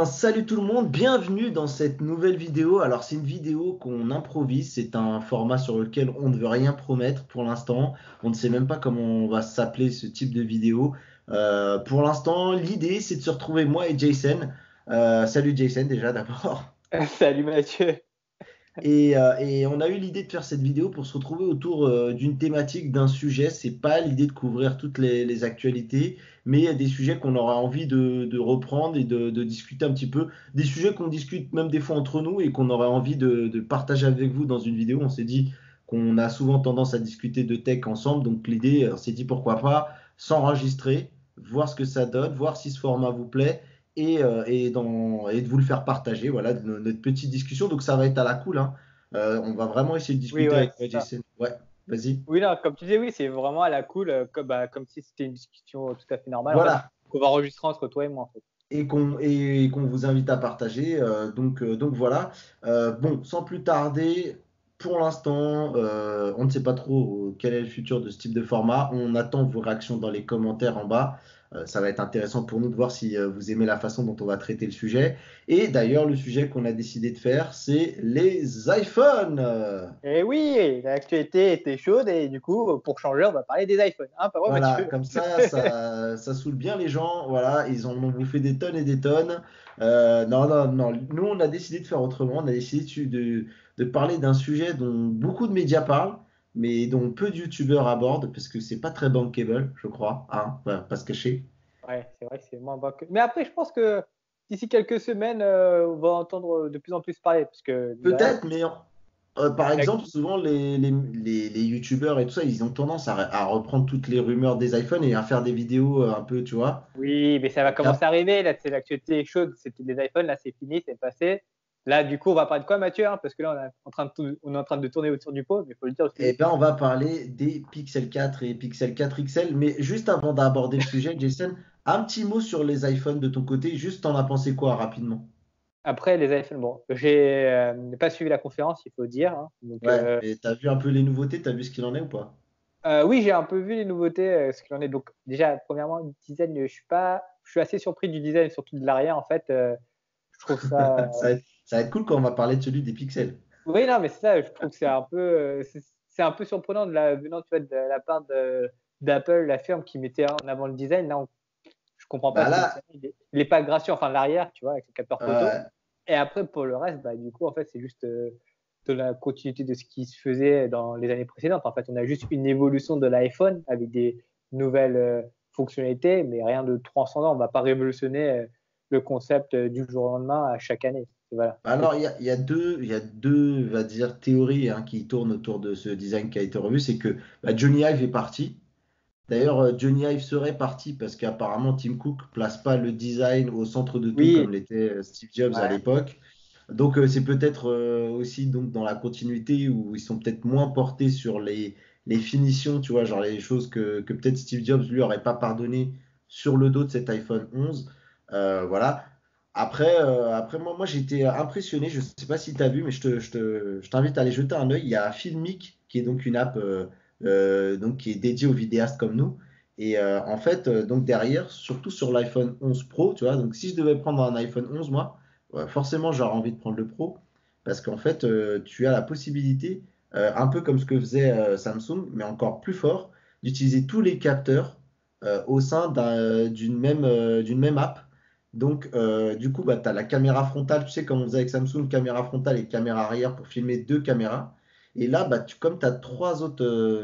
Salut tout le monde, bienvenue dans cette nouvelle vidéo. Alors, c'est une vidéo qu'on improvise, c'est un format sur lequel on ne veut rien promettre pour l'instant. On ne sait même pas comment on va s'appeler ce type de vidéo. Pour l'instant, l'idée, c'est de se retrouver moi et Jason. Salut Jason, déjà d'abord. Salut Mathieu. Et on a eu l'idée de faire cette vidéo pour se retrouver autour d'une thématique, d'un sujet. C'est pas l'idée de couvrir toutes les actualités, mais il y a des sujets qu'on aura envie de reprendre et de discuter un petit peu. Des sujets qu'on discute même des fois entre nous et qu'on aurait envie de partager avec vous dans une vidéo. On s'est dit qu'on a souvent tendance à discuter de tech ensemble, donc l'idée, on s'est dit pourquoi pas s'enregistrer, voir ce que ça donne, voir si ce format vous plaît et de vous le faire partager, voilà, notre petite discussion. Donc ça va être à la cool, hein. On va vraiment essayer de Oui, discuter ouais, avec toi, c'est ça. Jason. Ouais, vas-y. Oui, non, comme tu disais, oui, c'est vraiment à la cool, comme si c'était une discussion tout à fait normale, en fait, Voilà. qu'on va enregistrer entre toi et moi, en fait. Et qu'on vous invite à partager. Donc voilà. Bon, sans plus tarder, pour l'instant, on ne sait pas trop quel est le futur de ce type de format. On attend vos réactions dans les commentaires en bas. Ça va être intéressant pour nous de voir si vous aimez la façon dont on va traiter le sujet. Et d'ailleurs, le sujet qu'on a décidé de faire, c'est les iPhones. Et oui, l'actualité était chaude et du coup, pour changer, on va parler des iPhones. Hein, pas vrai, Voilà, Mathieu? comme ça saoule bien les gens. Voilà, ils en ont bouffé des tonnes et des tonnes. Non, non, non. Nous, on a décidé de faire autrement. On a décidé de parler d'un sujet dont beaucoup de médias parlent, mais dont peu de youtubeurs abordent, parce que c'est pas très bankable, je crois. Hein, voilà, pas se cacher. Ouais, c'est vrai que c'est moins bon que. Mais après, je pense que d'ici quelques semaines, on va entendre de plus en plus parler, parce que, mine de rien, Peut-être, mais par exemple, l'actu- souvent les youtubeurs et tout ça, ils ont tendance à reprendre toutes les rumeurs des iPhones et à faire des vidéos un peu, tu vois. Oui, mais ça va commencer à arriver. Là, c'est l'actualité est chaude. C'était des iPhones. Là, c'est fini, c'est passé. Là, du coup, on va parler de quoi, Mathieu, hein? Parce que là, on est en train de tourner autour du pot, mais il faut le dire Eh aussi. bien, on va parler des Pixel 4 et Pixel 4 XL. Mais juste avant d'aborder le sujet, Jason, un petit mot sur les iPhones de ton côté. Juste, t'en as pensé quoi rapidement? Après, les iPhones, bon, j'ai pas suivi la conférence, il faut dire, hein. Donc, Ouais, mais t'as vu un peu les nouveautés, t'as vu ce qu'il en est ou pas? oui, j'ai un peu vu les nouveautés, ce qu'il en est. Donc, déjà, premièrement, le design, je suis assez surpris du design, surtout de l'arrière, en fait. Je trouve ça. Ça va être cool quand on va parler de celui des Pixels. Oui, non, mais c'est ça, je trouve que c'est un peu, c'est un peu surprenant venant, tu vois, de la part d'Apple, la firme qui mettait en avant le design. Là, je comprends pas Bah parce que le là, design, il est pas gracieux, enfin l'arrière, tu vois, avec le capteur photo. euh, Et après, pour le reste, bah, du coup, en fait, c'est juste de la continuité de ce qui se faisait dans les années précédentes. En fait, on a juste une évolution de l'iPhone avec des nouvelles fonctionnalités, mais rien de transcendant. On va pas révolutionner le concept du jour au lendemain à chaque année. Et voilà. alors il y a deux, on va dire, théories hein, qui tournent autour de ce design qui a été revu. C'est que bah, Johnny Ive est parti. D'ailleurs, Johnny Ive serait parti parce qu'apparemment Tim Cook place pas le design au centre de tout Oui, comme l'était Steve Jobs à ouais. l'époque. Donc c'est peut-être aussi donc dans la continuité où ils sont peut-être moins portés sur les finitions, tu vois, genre les choses que peut-être Steve Jobs lui aurait pas pardonné sur le dos de cet iPhone 11. Voilà. Après moi j'ai été impressionné. Je sais pas si tu as vu, mais je t'invite à aller jeter un œil. Il y a Filmic qui est donc une app donc qui est dédiée aux vidéastes comme nous. Et en fait, donc derrière, surtout sur l'iPhone 11 Pro, tu vois, donc si je devais prendre un iPhone 11, moi, ouais, forcément, j'aurais envie de prendre le Pro parce qu'en fait, tu as la possibilité, un peu comme ce que faisait Samsung, mais encore plus fort, d'utiliser tous les capteurs au sein d'une même app. Donc, du coup, bah, tu as la caméra frontale, tu sais, comme on faisait avec Samsung, caméra frontale et caméra arrière pour filmer deux caméras. Et là, bah, comme tu as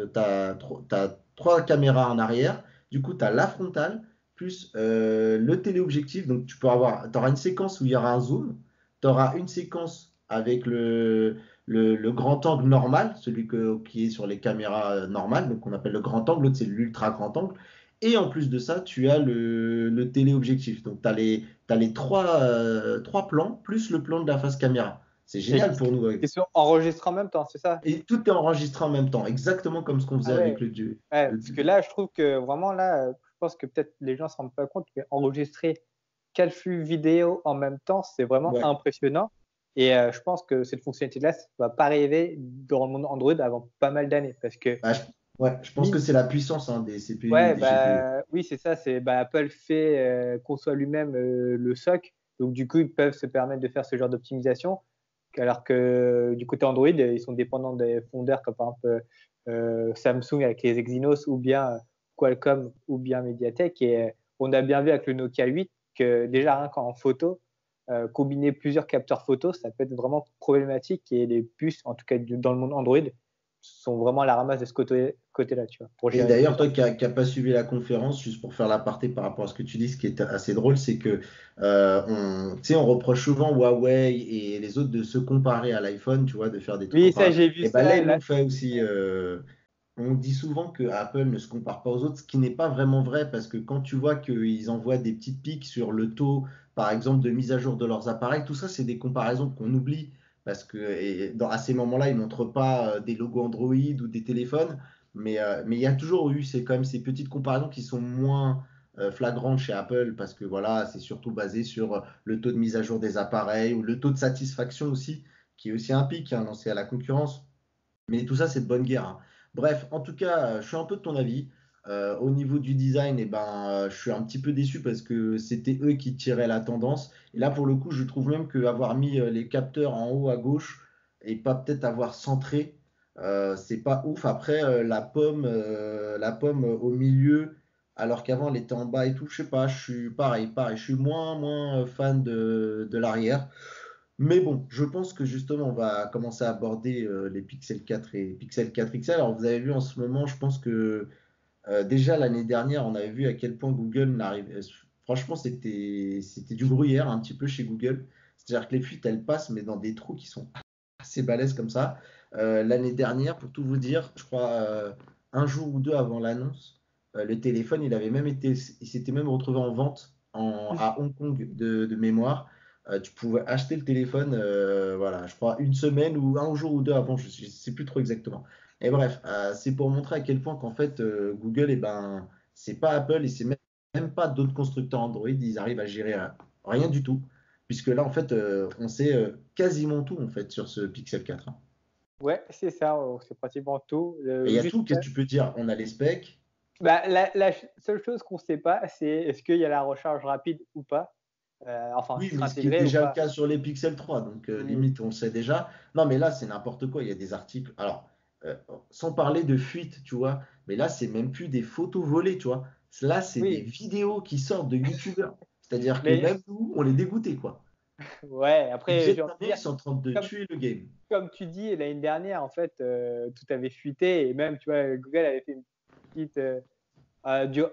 t'as trois caméras en arrière, du coup, tu as la frontale plus le téléobjectif. Donc, tu auras une séquence où il y aura un zoom, tu auras une séquence avec le grand angle normal, qui est sur les caméras normales, donc on appelle le grand angle, l'autre c'est l'ultra grand angle. Et en plus de ça, tu as le téléobjectif. Donc, tu as les trois plans, plus le plan de la face caméra. C'est Et génial pour nous. qui sont enregistrés en même temps, c'est ça? Et tout est enregistré en même temps, exactement comme ce qu'on faisait Ah avec ouais. le Dieu. Ouais, parce que là, je trouve que vraiment là, je pense que peut-être les gens ne se rendent pas compte mais enregistrer quel flux vidéo en même temps, c'est vraiment Ouais. impressionnant. Et je pense que cette fonctionnalité-là, ça ne va pas arriver dans le monde Android avant pas mal d'années. Parce que, Bah, ouais, je pense que mine, c'est la puissance hein, des CPU et ouais, des GPU. bah, oui, c'est ça. C'est, bah, Apple fait, conçoit lui-même le SoC. Donc, du coup, ils peuvent se permettre de faire ce genre d'optimisation. Alors que du côté Android, ils sont dépendants des fondeurs comme par exemple Samsung avec les Exynos ou bien Qualcomm ou bien MediaTek. Et on a bien vu avec le Nokia 8 que déjà rien qu'en photo, combiner plusieurs capteurs photo, ça peut être vraiment problématique. Et les puces, en tout cas dans le monde Android, sont vraiment à la ramasse de ce côté-là, tu vois, pour Et gérer d'ailleurs, plusieurs. toi qui n'as pas suivi la conférence, juste pour faire l'aparté par rapport à ce que tu dis, ce qui est assez drôle, c'est que tu sais, on reproche souvent Huawei et les autres de se comparer à l'iPhone, tu vois, de faire des trucs Oui, en ça, parallèle. j'ai vu Et ben là, ça. ils Là, l'ont fait aussi. On dit souvent que Apple ne se compare pas aux autres, ce qui n'est pas vraiment vrai parce que quand tu vois qu'ils envoient des petites piques sur le taux, par exemple, de mise à jour de leurs appareils, tout ça, c'est des comparaisons qu'on oublie parce que à ces moments-là, ils ne montrent pas des logos Android ou des téléphones, mais il y a toujours eu quand même ces petites comparaisons qui sont moins flagrantes chez Apple parce que voilà, c'est surtout basé sur le taux de mise à jour des appareils ou le taux de satisfaction aussi, qui est aussi un pic lancé à la concurrence. Mais tout ça, c'est de bonne guerre, hein. Bref, en tout cas, je suis un peu de ton avis. Au niveau du design, eh ben, je suis un petit peu déçu parce que c'était eux qui tiraient la tendance. Et là, pour le coup, je trouve même qu'avoir mis les capteurs en haut à gauche et pas peut-être avoir centré, c'est pas ouf. Après, la pomme au milieu, alors qu'avant elle était en bas et tout, je sais pas, je suis pareil, je suis moins fan de l'arrière. Mais bon, je pense que justement, on va commencer à aborder les Pixel 4 et Pixel 4 XL. Alors, vous avez vu en ce moment, je pense que déjà l'année dernière, on avait vu à quel point Google n'arrivait. Franchement, c'était du gruyère un petit peu chez Google. C'est-à-dire que les fuites, elles passent, mais dans des trous qui sont assez balèzes comme ça. L'année dernière, pour tout vous dire, je crois un jour ou deux avant l'annonce, le téléphone, il s'était même retrouvé en vente à Hong Kong de mémoire. Tu pouvais acheter le téléphone, voilà, je crois une semaine ou un jour ou deux avant, je ne sais plus trop exactement. Et bref, c'est pour montrer à quel point qu'en fait Google, eh ben, c'est pas Apple et c'est même pas d'autres constructeurs Android, ils arrivent à gérer rien du tout, puisque là en fait on sait quasiment tout en fait sur ce Pixel 4, hein. ouais, c'est ça, c'est pratiquement tout. Et il y a Juste, tout, qu'est-ce que tu peux dire? On a les specs. bah, la seule chose qu'on ne sait pas, c'est est-ce qu'il y a la recharge rapide ou pas, enfin, Oui, qui sera mais ce qui est intégrée ou déjà le pas. cas sur les Pixel 3, donc Oui. limite on le sait déjà. Non, mais là c'est n'importe quoi, il y a des articles. Alors, euh, sans parler de fuite, tu vois, mais là c'est même plus des photos volées, tu vois. Là c'est des Oui, vidéos qui sortent de YouTubeurs. C'est-à-dire que mais même nous, on les dégoûtait, quoi. ouais, Les après, j'ai envie de Vietnamiens, ils dire, sont en train de comme, tuer le game. comme tu dis, l'année dernière, en fait, tout avait fuité et même, tu vois, Google avait fait une petite, euh, du-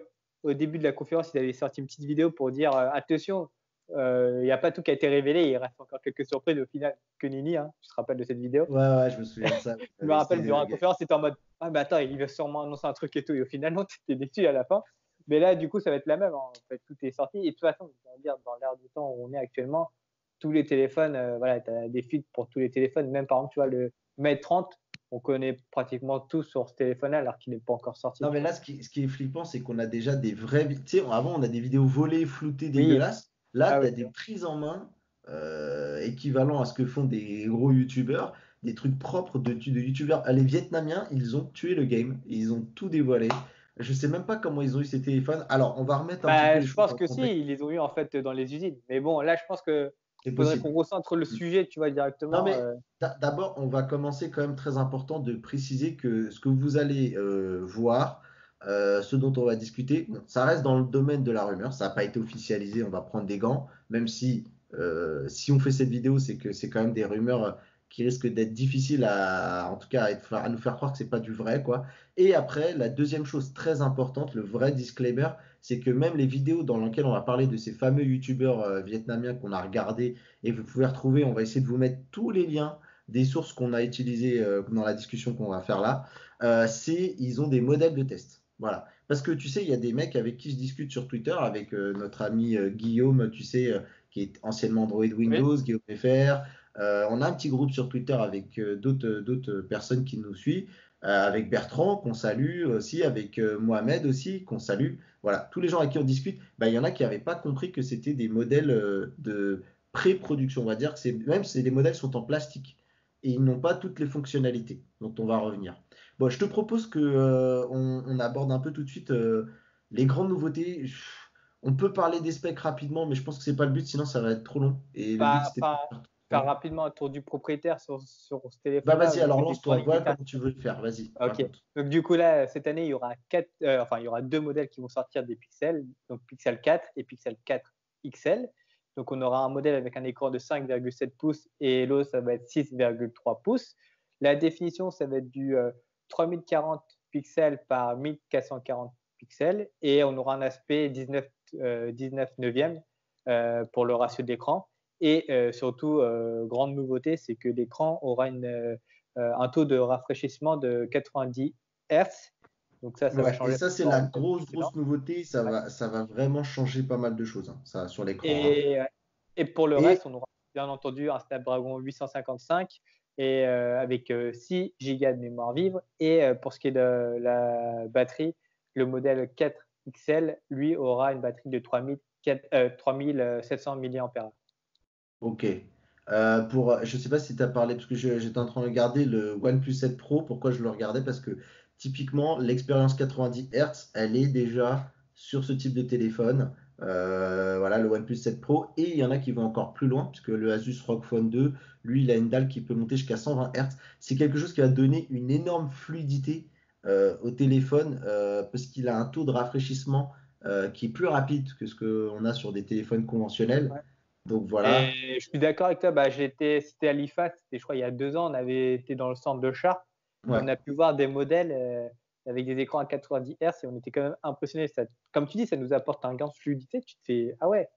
au début de la conférence, ils avaient sorti une petite vidéo pour dire attention, il n'y a pas tout qui a été révélé, il reste encore quelques surprises au final. Que nini, hein, tu te rappelles de cette vidéo? Ouais, ouais, je me souviens de ça. Je me Avec rappelle Steven durant la Le Gars. conférence, c'était en mode ah, mais attends, il va sûrement annoncer un truc et tout. Et au final, non, tu étais déçu à la fin. Mais là, du coup, ça va être la même, hein. En fait, tout est sorti. Et de toute façon, je veux dire, dans l'ère du temps où on est actuellement, tous les téléphones, voilà, tu as des fuites pour tous les téléphones. Même par exemple, tu vois, le Mate 30, on connaît pratiquement tout sur ce téléphone-là alors qu'il n'est pas encore sorti, Non, tu mais vois. là, ce qui est flippant, c'est qu'on a déjà des vraies. Tu sais, avant, on a des vidéos volées, floutées, Oui, dégueulasses. Là, ah tu oui, as c'est des vrai. prises en main équivalents à ce que font des gros youtubeurs, des trucs propres de youtubeurs. Ah, les Vietnamiens, ils ont tué le game. Ils ont tout dévoilé. Je sais même pas comment ils ont eu ces téléphones. Alors, on va remettre un petit peu Bah, les je choses pense dans le que si, contexte. ils les ont eu en fait dans les usines. Mais bon, là, je pense que C'est faudrait possible. qu'on recentre le sujet, tu vois, Non, directement. mais d'abord, on va commencer quand même très important de préciser que ce que vous allez voir, ce dont on va discuter, bon, ça reste dans le domaine de la rumeur, ça n'a pas été officialisé, on va prendre des gants, même si on fait cette vidéo, c'est que c'est quand même des rumeurs qui risquent d'être difficiles en tout cas à nous faire croire que c'est pas du vrai, quoi. Et après, la deuxième chose très importante, le vrai disclaimer, c'est que même les vidéos dans lesquelles on va parler de ces fameux youtubeurs vietnamiens qu'on a regardés et vous pouvez retrouver, on va essayer de vous mettre tous les liens des sources qu'on a utilisées dans la discussion qu'on va faire là. Ils ont des modèles de test. Voilà. Parce que tu sais, il y a des mecs avec qui je discute sur Twitter, avec notre ami Guillaume, tu sais, qui est anciennement Android Oui. Windows, Guillaume FR. On a un petit groupe sur Twitter avec d'autres personnes qui nous suivent, avec Bertrand, qu'on salue aussi, avec Mohamed aussi, qu'on salue. Voilà, tous les gens avec qui on discute, bah, il y en a qui n'avaient pas compris que c'était des modèles de pré-production. On va dire que même si les modèles sont en plastique et ils n'ont pas toutes les fonctionnalités dont on va revenir. Bon, je te propose que on aborde un peu tout de suite les grandes nouveautés. On peut parler des specs rapidement, mais je pense que c'est pas le but, sinon ça va être trop long. Et le but, Pas, c'était pas pas de faire faire. rapidement un tour du propriétaire sur ce Bah téléphone-là au vas-y, alors niveau des lance-toi. Voilà fournisseurs. comment tu veux le faire. Vas-y, Ok. raconte. Donc du coup là, cette année, il y aura deux modèles qui vont sortir des Pixel, donc Pixel 4 et Pixel 4 XL. Donc on aura un modèle avec un écran de 5,7 pouces et l'autre ça va être 6,3 pouces. La définition, ça va être du 3040 pixels par 1440 pixels et on aura un aspect 19 neuvième pour le ratio d'écran. Et surtout, grande nouveauté, c'est que l'écran aura un taux de rafraîchissement de 90 Hz. Donc ça va Ouais, et changer ça, c'est par la rapport au modèle grosse précédent. nouveauté. Ouais. Ça va vraiment changer pas mal de choses, hein, ça, sur l'écran, hein. Et, et pour le Et reste, on aura bien entendu un Snapdragon 855 et avec 6 Go de mémoire vive. Et pour ce qui est de la batterie, le modèle 4 XL, lui, aura une batterie de 3700 mAh. ok. Je sais pas si tu as parlé, parce que j'étais en train de regarder le OnePlus 7 Pro. Pourquoi je le regardais? Parce que typiquement, l'expérience 90 Hz, elle est déjà sur ce type de téléphone. Voilà, le OnePlus 7 Pro. Et il y en a qui vont encore plus loin, puisque le Asus ROG Phone 2, lui, il a une dalle qui peut monter jusqu'à 120 Hz. C'est quelque chose qui va donner une énorme fluidité au téléphone, parce qu'il a un taux de rafraîchissement qui est plus rapide que ce qu'on a sur des téléphones conventionnels. Ouais. Donc voilà. Et je suis d'accord avec toi. Bah, c'était à l'IFA, c'était, je crois, il y a 2 ans, on avait été dans le centre de Chartres et on Ouais. a pu voir des modèles avec des écrans à 90 Hz et on était quand même impressionnés. Comme tu dis, ça nous apporte un gain de fluidité. Tu te fais, ah ouais,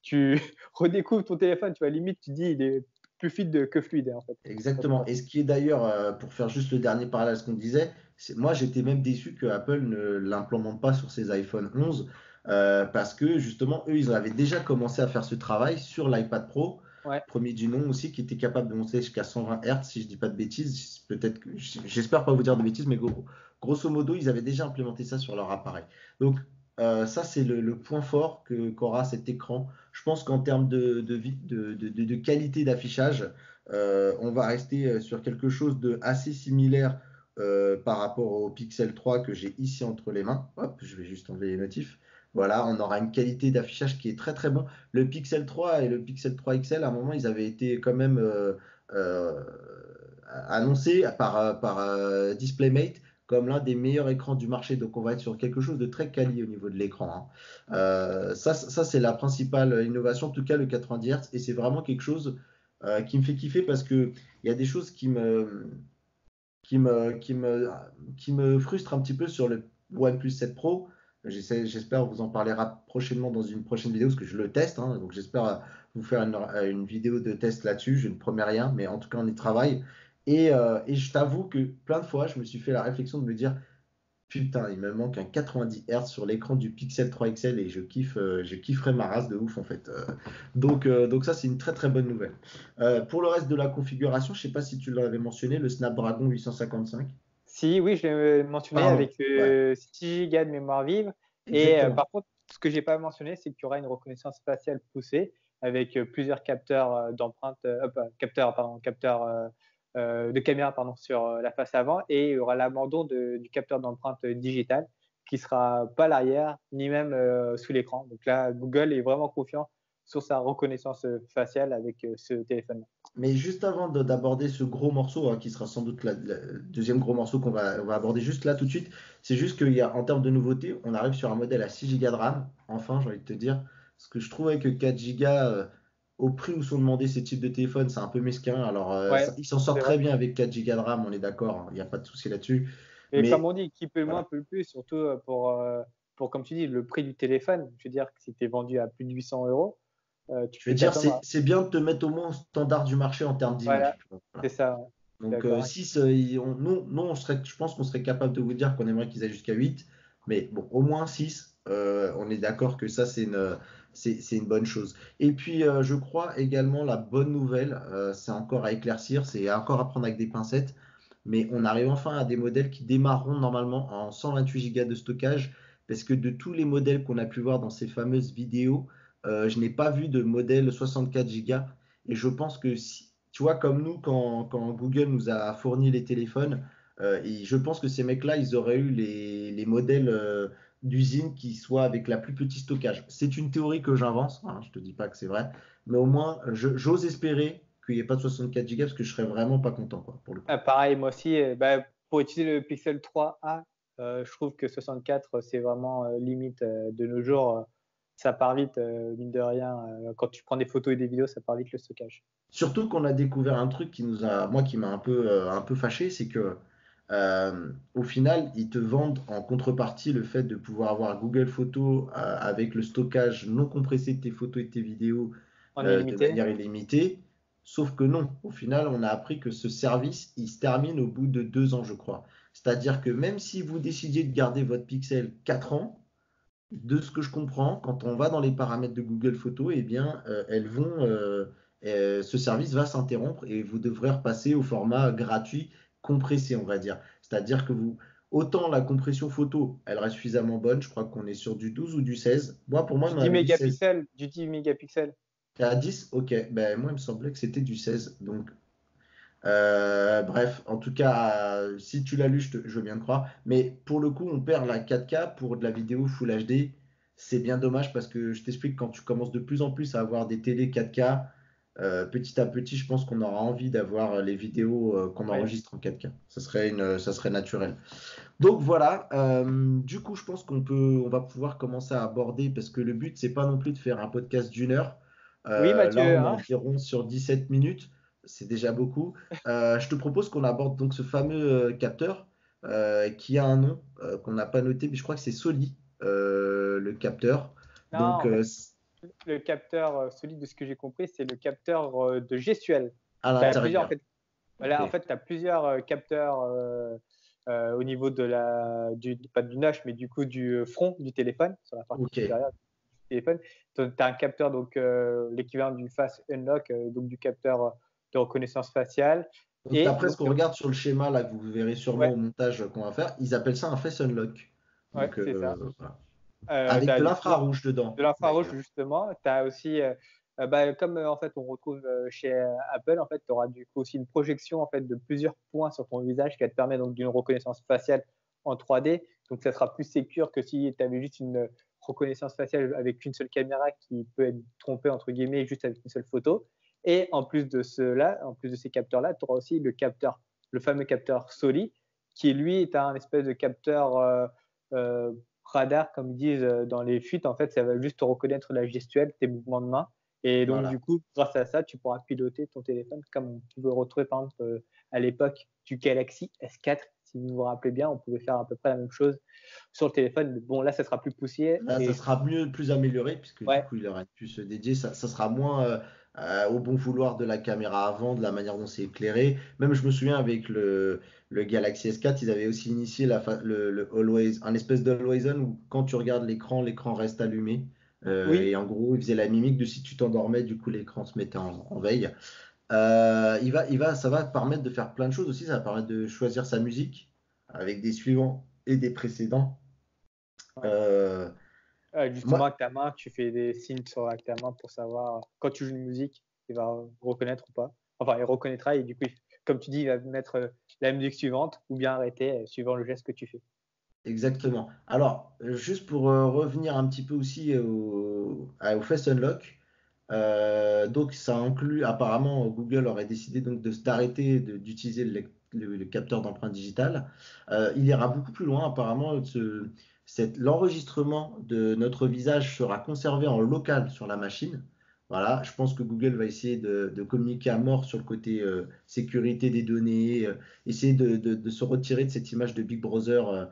tu redécouvres ton téléphone, tu vois, limite, tu dis, il est plus fluide que fluide, en fait. Exactement. Et ce qui est d'ailleurs, pour faire juste le dernier parallèle à ce qu'on disait, moi j'étais même déçu que Apple ne l'implémente pas sur ses iPhone 11, parce que justement, eux, ils avaient déjà commencé à faire ce travail sur l'iPad Pro, Ouais. premier du nom aussi, qui était capable de monter jusqu'à 120 Hz, si je dis pas de bêtises. Peut-être que, j'espère pas vous dire de bêtises, mais grosso modo, ils avaient déjà implémenté ça sur leur appareil. Donc, ça, c'est le point fort qu'aura cet écran. Je pense qu'en termes de qualité d'affichage, on va rester sur quelque chose de assez similaire par rapport au Pixel 3 que j'ai ici entre les mains. Hop, je vais juste enlever les notifs. Voilà, on aura une qualité d'affichage qui est très très bon. Le Pixel 3 et le Pixel 3 XL, à un moment, ils avaient été quand même euh, annoncés par DisplayMate comme l'un des meilleurs écrans du marché. Donc, on va être sur quelque chose de très quali au niveau de l'écran, hein. Ouais. Ça c'est la principale innovation, en tout cas le 90 Hz, et c'est vraiment quelque chose qui me fait kiffer parce que il y a des choses qui me, qui me, qui me frustrent un petit peu sur le OnePlus 7 Pro. J'espère vous en parler prochainement dans une prochaine vidéo parce que je le teste, hein, donc j'espère vous faire une vidéo de test là-dessus. Je ne promets rien, mais en tout cas on y travaille. Et je t'avoue que plein de fois, je me suis fait la réflexion de me dire, putain, il me manque un 90 Hz sur l'écran du Pixel 3 XL et je kifferais ma race de ouf en fait. Donc ça, c'est une très très bonne nouvelle. Pour le reste de la configuration, je sais pas si tu l'avais mentionné, le Snapdragon 855. Si, oui, je l'ai mentionné Pardon, avec ouais, 6 Go de mémoire vive. Et exactement. par contre, ce que j'ai pas mentionné, c'est qu'il y aura une reconnaissance faciale poussée avec plusieurs capteurs d'empreintes, capteurs de caméra pardon, sur la face avant. Et il y aura l'abandon du capteur d'empreinte digitale qui sera pas à l'arrière ni même sous l'écran. Donc là, Google est vraiment confiant sur sa reconnaissance faciale avec ce téléphone-là. Mais juste avant d'aborder ce gros morceau, hein, qui sera sans doute le deuxième gros morceau on va aborder juste là tout de suite, c'est juste en termes de nouveautés, on arrive sur un modèle à 6 Go de RAM. Enfin, j'ai envie de te dire, ce que je trouvais que 4 Go, au prix où sont demandés ces types de téléphones, c'est un peu mesquin. Alors, Ouais, il s'en sort c'est vrai. très bien avec 4 Go de RAM, on est d'accord, hein, il n'y a pas de souci là-dessus. Et comme Mais on dit, qui peut le moins voilà. peut le plus, surtout pour, comme tu dis, le prix du téléphone. Je veux dire que si tu es vendu à plus de 800 euros, tu Je veux peux dire, t'attendre. c'est bien de te mettre au moins au standard du marché en termes Voilà, d'image. c'est Voilà. ça. Ouais. Je suis Donc d'accord avec 6, nous, je pense qu'on serait capable de vous dire qu'on aimerait qu'ils aillent jusqu'à 8. Mais bon, au moins 6, on est d'accord que ça, c'est une bonne chose. Et puis, je crois également la bonne nouvelle, c'est encore à éclaircir, c'est encore à prendre avec des pincettes, mais on arrive enfin à des modèles qui démarreront normalement en 128 Go de stockage, parce que de tous les modèles qu'on a pu voir dans ces fameuses vidéos, je n'ai pas vu de modèle 64 Go. Et je pense que si, tu vois, comme nous, quand Google nous a fourni les téléphones, et je pense que ces mecs-là, ils auraient eu les modèles d'usine qui soit avec la plus petit stockage. C'est une théorie que j'invente, hein, je te dis pas que c'est vrai, mais au moins j'ose espérer qu'il n'y ait pas de 64 Go parce que je serais vraiment pas content quoi, pour le coup. Pareil, moi aussi, bah, pour utiliser le Pixel 3a, je trouve que 64, c'est vraiment limite de nos jours. Ça part vite, mine de rien. Quand tu prends des photos et des vidéos, ça part vite le stockage. Surtout qu'on a découvert un truc moi qui m'a un peu fâché, c'est que au final, ils te vendent en contrepartie le fait de pouvoir avoir Google Photos avec le stockage non compressé de tes photos et de tes vidéos En de illimité. manière illimitée. Sauf que non, au final, on a appris que ce service, il se termine au bout de 2 ans, je crois. C'est-à-dire que même si vous décidiez de garder votre Pixel 4 ans, de ce que je comprends, quand on va dans les paramètres de Google Photos, eh bien, ce service va s'interrompre et vous devrez repasser au format gratuit compressé, on va dire. C'est-à-dire que autant la compression photo, elle reste suffisamment bonne, je crois qu'on est sur du 12 ou du 16. Moi, pour moi, Du il 10 m'avait dit 16. mégapixels, du 10 mégapixels. T'es à 10? Ok, ben, moi, il me semblait que c'était du 16. Donc, bref, en tout cas, si tu l'as lu, je veux bien te croire. Mais pour le coup, on perd la 4K pour de la vidéo Full HD. C'est bien dommage parce que je t'explique, quand tu commences de plus en plus à avoir des télé 4K, petit à petit, je pense qu'on aura envie d'avoir les vidéos qu'on Ouais. enregistre en 4K. Ça serait naturel. Donc voilà, du coup, je pense on va pouvoir commencer à aborder parce que le but, c'est pas non plus de faire un podcast d'1 heure. Oui, Là, Mathieu, on est hein. environ sur 17 minutes, c'est déjà beaucoup. Je te propose qu'on aborde donc ce fameux capteur qui a un nom qu'on n'a pas noté, mais je crois que c'est Soli, le capteur. Non, Donc, en fait, le capteur, celui de ce que j'ai compris, c'est le capteur de gestuelle. à Tu as plusieurs, en l'intérieur. fait, Ok. voilà, en fait, tu as plusieurs capteurs au niveau pas du notch, mais du coup du front du téléphone, sur la partie Ok. supérieure du téléphone. Tu as un capteur, donc l'équivalent du Face Unlock, donc du capteur de reconnaissance faciale. Donc, Et d'après ce donc, qu'on regarde sur le schéma là, que vous verrez sûrement ouais, au montage qu'on va faire, ils appellent ça un face unlock. ouais, Donc, c'est ça. voilà. Tu Avec as de du coup l'infrarouge de dedans, l'infrarouge, d'ailleurs. justement. Tu as aussi, bah, comme en fait, on retrouve chez Apple, en fait, tu auras du coup aussi une projection en fait, de plusieurs points sur ton visage qui va te permettre donc d'une reconnaissance faciale en 3D. Donc, ça sera plus sécure que si tu avais juste une reconnaissance faciale avec une seule caméra qui peut être trompée, entre guillemets, juste avec une seule photo. Et en plus de cela, en plus de ces capteurs-là, tu auras aussi le fameux capteur Soli, qui lui est un espèce de capteur euh, radar, comme ils disent dans les fuites. En fait, ça va juste te reconnaître la gestuelle, tes mouvements de main. Et donc, du Voilà. coup, grâce à ça, tu pourras piloter ton téléphone comme on pouvait retrouver, par exemple, à l'époque du Galaxy S4. Si vous vous rappelez bien, on pouvait faire à peu près la même chose sur le téléphone. Mais bon, là, ça sera plus poussé. Là, ça Et sera mieux, plus amélioré, puisque du ouais, coup, il aura pu se dédier. Ça sera moins au bon vouloir de la caméra avant, de la manière dont c'est éclairé. Même, je me souviens, avec le Galaxy S4, ils avaient aussi initié le Always, un espèce d'Always On où quand tu regardes l'écran, l'écran reste allumé. oui, Et en gros, ils faisaient la mimique de si tu t'endormais, du coup, l'écran se mettait en veille. Ça va permettre de faire plein de choses aussi. Ça va permettre de choisir sa musique avec des suivants et des précédents. ouais. Euh, Justement, moi, avec ta main, tu fais des signes avec ta main pour savoir quand tu joues une musique, il va reconnaître ou pas. Enfin, il reconnaîtra et du coup, comme tu dis, il va mettre la musique suivante ou bien arrêter suivant le geste que tu fais. exactement. Alors, juste pour revenir un petit peu aussi au Face Unlock, donc ça inclut, apparemment, Google aurait décidé donc d'arrêter d'utiliser le capteur d'empreinte digitale. Il ira beaucoup plus loin, apparemment, l'enregistrement de notre visage sera conservé en local sur la machine. Voilà, je pense que Google va essayer de communiquer à mort sur le côté sécurité des données, essayer de se retirer de cette image de Big Brother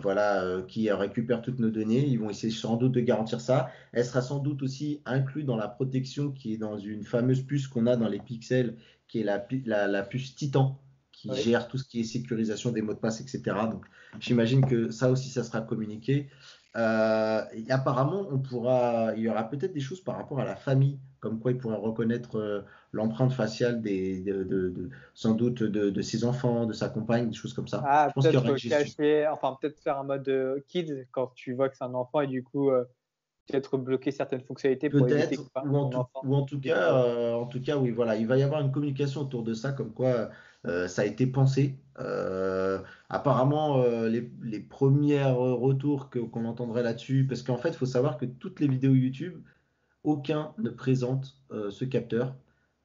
voilà, qui récupère toutes nos données. Ils vont essayer sans doute de garantir ça. Elle sera sans doute aussi inclue dans la protection qui est dans une fameuse puce qu'on a dans les pixels, qui est la puce Titan, qui Oui. gère tout ce qui est sécurisation des mots de passe, etc. Donc, j'imagine que ça aussi, ça sera communiqué. Et apparemment, il y aura peut-être des choses par rapport à la famille, comme quoi il pourrait reconnaître l'empreinte faciale sans doute de ses enfants, de sa compagne, des choses comme ça. Je Ah, pense qu'il y aura une peut-être gestion. cacher, enfin, peut-être faire un mode kids quand tu vois que c'est un enfant et du coup, peut-être bloquer certaines fonctionnalités pour éviter que Peut-être, ton enfant découvre. en tout cas, oui, voilà, il va y avoir une communication autour de ça, comme quoi ça a été pensé. apparemment, les premiers retours qu'on entendrait là-dessus, parce qu'en fait, il faut savoir que toutes les vidéos YouTube, aucun ne présente ce capteur,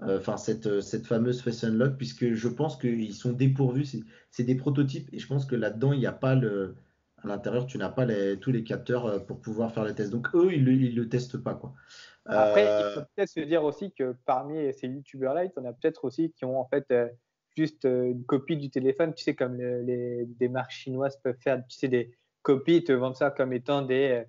enfin cette fameuse Face Unlock, puisque je pense qu'ils sont dépourvus, c'est des prototypes, et je pense que là-dedans, il n'y a pas à l'intérieur, tu n'as pas tous les capteurs pour pouvoir faire le test. Donc eux, ils le testent pas, quoi. Après, il faut Euh, peut-être se dire aussi que parmi ces youtubeurs-là, il y en a peut-être aussi qui ont en fait juste une copie du téléphone, tu sais, comme des marques chinoises peuvent faire, tu sais, des copies, te vendent ça comme étant des